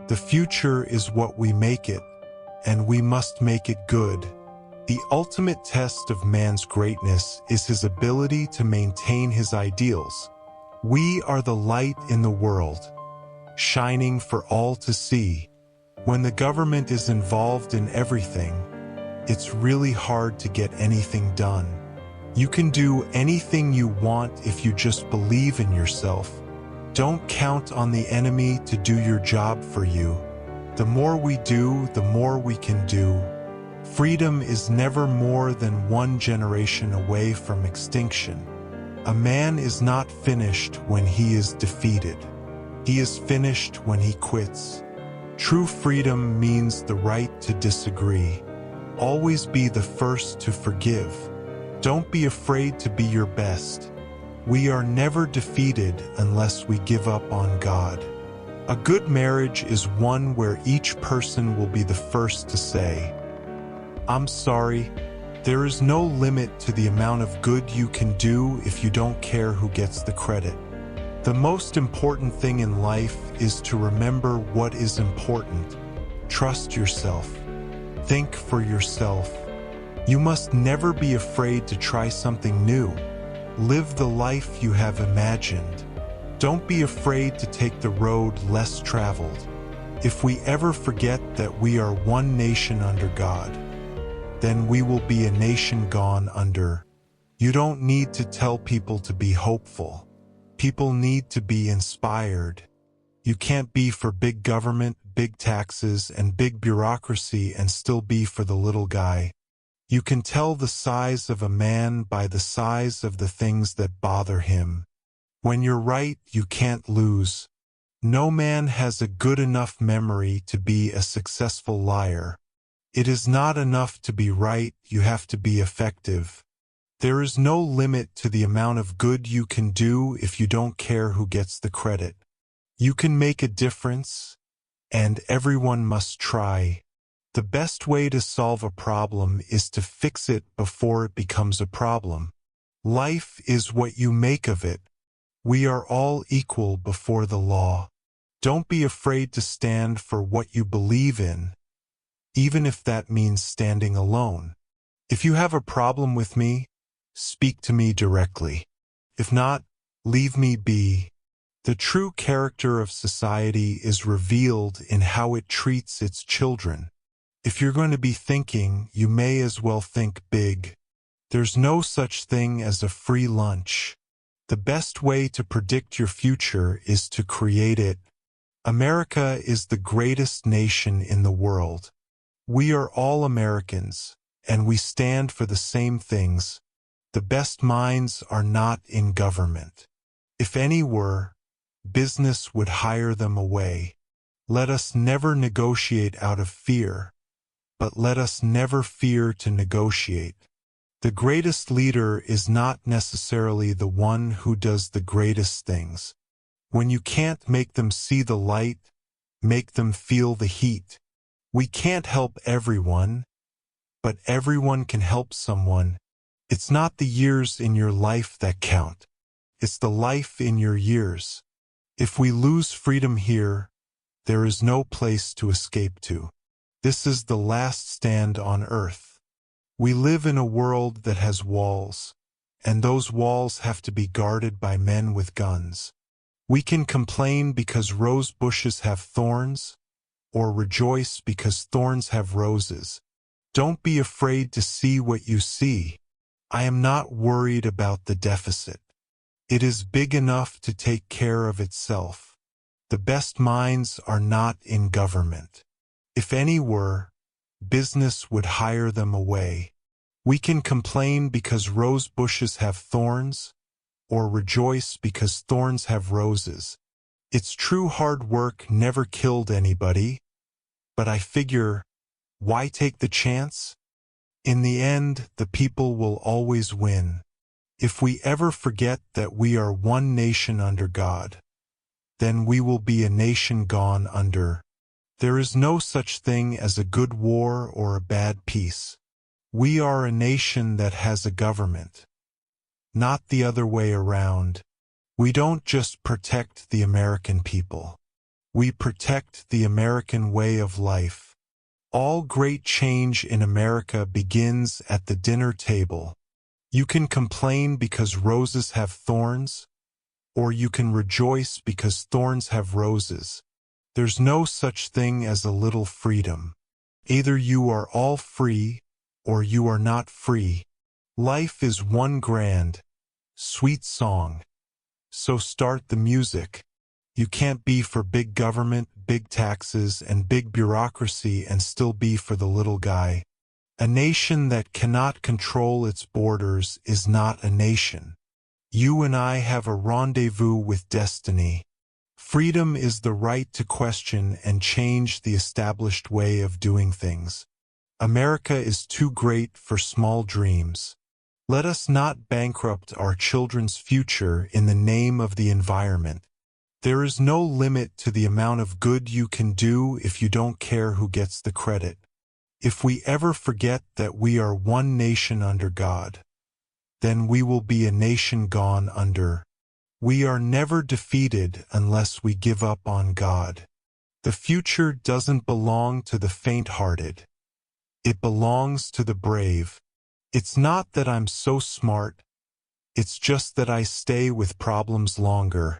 The future is what we make it, and we must make it good. The ultimate test of man's greatness is his ability to maintain his ideals. We are the light in the world, shining for all to see. When the government is involved in everything, it's really hard to get anything done. You can do anything you want if you just believe in yourself. Don't count on the enemy to do your job for you. The more we do, the more we can do. Freedom is never more than one generation away from extinction. A man is not finished when he is defeated. He is finished when he quits. True freedom means the right to disagree. Always be the first to forgive. Don't be afraid to be your best. We are never defeated unless we give up on God. A good marriage is one where each person will be the first to say, "I'm sorry." There is no limit to the amount of good you can do if you don't care who gets the credit. The most important thing in life is to remember what is important. Trust yourself. Think for yourself. You must never be afraid to try something new. Live the life you have imagined. Don't be afraid to take the road less traveled. If we ever forget that we are one nation under God, then we will be a nation gone under. You don't need to tell people to be hopeful. People need to be inspired. You can't be for big government, big taxes, and big bureaucracy and still be for the little guy. You can tell the size of a man by the size of the things that bother him. When you're right, you can't lose. No man has a good enough memory to be a successful liar. It is not enough to be right, you have to be effective. There is no limit to the amount of good you can do if you don't care who gets the credit. You can make a difference, and everyone must try. The best way to solve a problem is to fix it before it becomes a problem. Life is what you make of it. We are all equal before the law. Don't be afraid to stand for what you believe in, even if that means standing alone. If you have a problem with me, speak to me directly. If not, leave me be. The true character of society is revealed in how it treats its children. If you're going to be thinking, you may as well think big. There's no such thing as a free lunch. The best way to predict your future is to create it. America is the greatest nation in the world. We are all Americans, and we stand for the same things. The best minds are not in government. If any were, business would hire them away. Let us never negotiate out of fear, but let us never fear to negotiate. The greatest leader is not necessarily the one who does the greatest things. When you can't make them see the light, make them feel the heat. We can't help everyone, but everyone can help someone. It's not the years in your life that count. It's the life in your years. If we lose freedom here, there is no place to escape to. This is the last stand on earth. We live in a world that has walls, and those walls have to be guarded by men with guns. We can complain because rose bushes have thorns, or rejoice because thorns have roses. Don't be afraid to see what you see. I am not worried about the deficit. It is big enough to take care of itself. The best minds are not in government. If any were, business would hire them away. We can complain because rose bushes have thorns, or rejoice because thorns have roses. It's true hard work never killed anybody, but I figure, why take the chance? In the end, the people will always win. If we ever forget that we are one nation under God, then we will be a nation gone under. There is no such thing as a good war or a bad peace. We are a nation that has a government, not the other way around. We don't just protect the American people. We protect the American way of life. All great change in America begins at the dinner table. You can complain because roses have thorns, or you can rejoice because thorns have roses. There's no such thing as a little freedom. Either you are all free, or you are not free. Life is one grand, sweet song. So start the music. You can't be for big government, big taxes, and big bureaucracy and still be for the little guy. A nation that cannot control its borders is not a nation. You and I have a rendezvous with destiny. Freedom is the right to question and change the established way of doing things. America is too great for small dreams. Let us not bankrupt our children's future in the name of the environment. There is no limit to the amount of good you can do if you don't care who gets the credit. If we ever forget that we are one nation under God, then we will be a nation gone under. We are never defeated unless we give up on God. The future doesn't belong to the faint-hearted. It belongs to the brave. It's not that I'm so smart. It's just that I stay with problems longer.